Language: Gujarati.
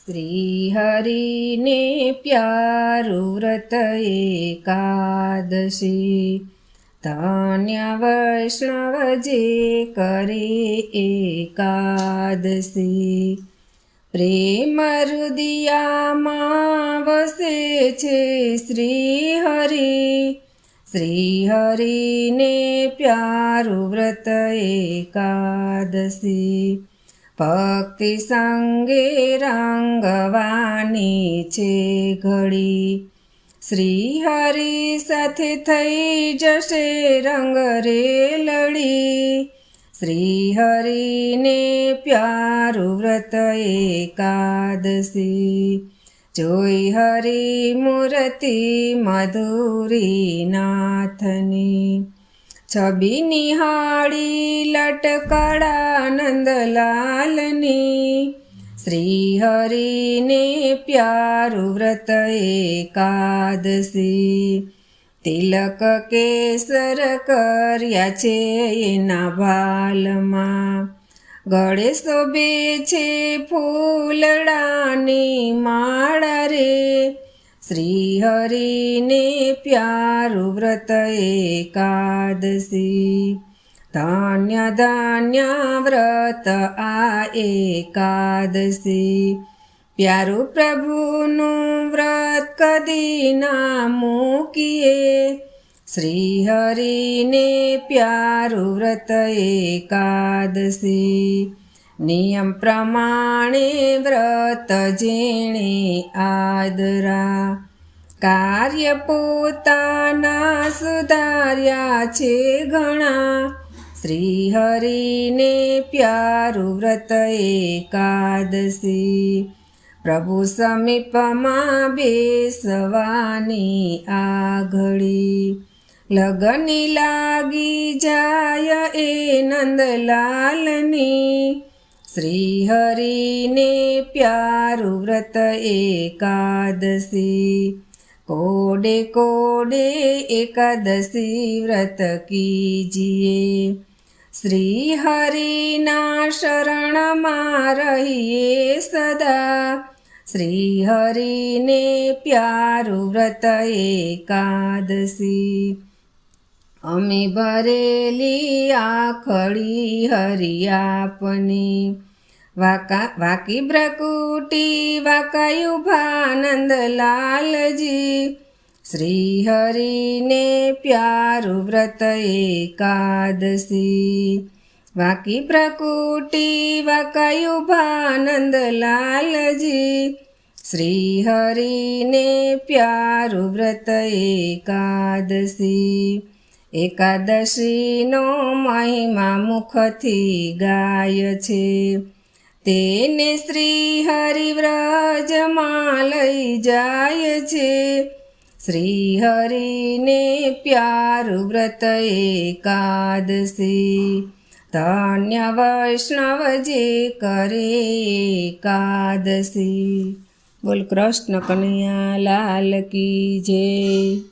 શ્રીહરિને પ્યારું વ્રત એકાદશી, ધન્ય વૈષ્ણવ જે કરે એકાદશી. પ્રેમ હૃદયામાં વસે છે શ્રીહરિ, શ્રીહરિને પ્યારું વ્રત એકાદશી. ભક્તિ સંગે રંગવાની છે ઘડી, શ્રીહરિ સાથે થઈ જશે રંગ રેલડી. શ્રીહરિને પ્યારું વ્રત એકાદશી, જોઈ હરિ મૂર્તિ મધુરી નાથની. છબી નિહાળી લટકડા નંદલાલની, શ્રીહરિને પ્યારું વ્રત એકાદશી. તિલક કેસર કર્યા છે એના ભાલમાં, ગળે શોભે છે ફૂલડાની માળા રે. શ્રીહરિને પ્યારું વ્રત એકાદશી, ધન્ય ધન્ય વ્રત આ એકાદશી. પ્યારું પ્રભુનું વ્રત કદી ના મૂકીએ, શ્રીહરિને પ્યારું વ્રત એકાદશી. નિયમ પ્રમાણે વ્રત જેણે આદરા, કાર્ય પોતાના સુધાર્યા છે ઘણા. શ્રીહરિને પ્યારું વ્રત એકાદશી, પ્રભુ સમીપમાં બેસવાની આ ઘડી. લગની લાગી જાય એ નંદલાલની, શ્રીહરિને પ્યારું વ્રત એકાદશી. કોડે કોડે એકાદશી વ્રત કીજીએ, શ્રીહરિના શરણમાં રહીએ સદા. શ્રીહરિને પ્યારું વ્રત એકાદશી, અમે ભરેલી આખડી હરિ આપની. વાકી બ્રકુટી વાકાયું ભાનંદ લાલજી, શ્રીહરિને પ્યારું વ્રત એકાદશી. વાકી પ્રકુટી વાકાયું ભાનંદ લાલજી, શ્રીહરિને પ્યારું વ્રત એકાદશી. એકાદશીનો મહિમા મુખથી ગાય છે, તેને શ્રીહરિ વ્રજમાં લઈ જાય છે. શ્રીહરિને પ્યારું વ્રત એકાદશી, ધન્ય વૈષ્ણવ જે કરે એકાદશી. બોલ કૃષ્ણ કનૈયા લાલ કી જય.